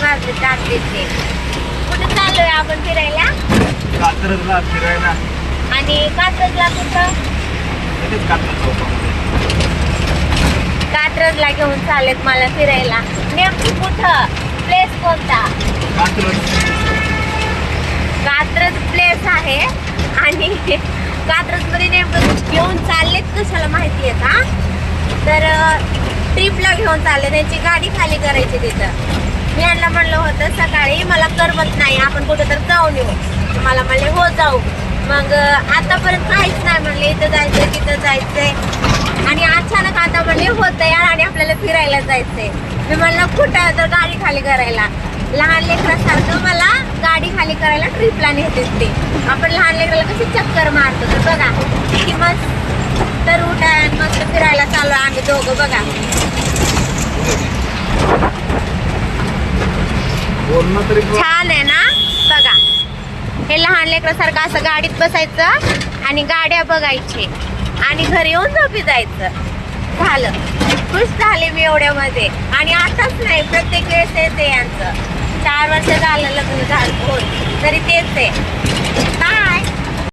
वाजले 4:30. कुठे चाललोय आपण फिरायला? कात्रजला फिरायला. आणि कात्रजला कुठं? कात्रजला घेऊन चाललेत मला फिरायला. नेमकं कुठं? प्लेस कोणता? कात्रज प्लेस आहे. आणि कात्रज मध्ये नेमकं घेऊन चाललेत कशाला माहितीये का? तर ट्रिपला घेऊन चालले. त्यांची गाडी खाली करायची तिथं. मी यांना म्हणलं होतं सकाळी मला करमत नाही, आपण कुठं तर जाऊन येऊ. मला म्हणले हो जाऊ. मग आतापर्यंत काहीच नाही म्हणले, इथं जायचंय तिथं जायचंय. आणि अचानक आता म्हणले होत यार आणि आपल्याला फिरायला जायचंय. मी म्हणलं कुठं? तर गाडी खाली करायला. लहान लेकरासारखं मला गाडी खाली करायला ट्रिपला नेते ते. आपण लहान लेकराला कशी चक्कर मारतो तर बघा किती मस्त तर उठाय मस्त फिरायला चालू आम्ही दोघं. बघा छान आहे ना? बघा हे लहान लेकरासारखं असं गाडीत बसायचं आणि गाड्या बघायचे आणि घरी येऊन झोपी जायचं. झालं. खुश झाले मी एवढ्यामध्ये. आणि आताच नाही, प्रत्येक वेळेस येते यांचं. 4 वर्ष झालं लग्न झालं तरी तेच आहे. काय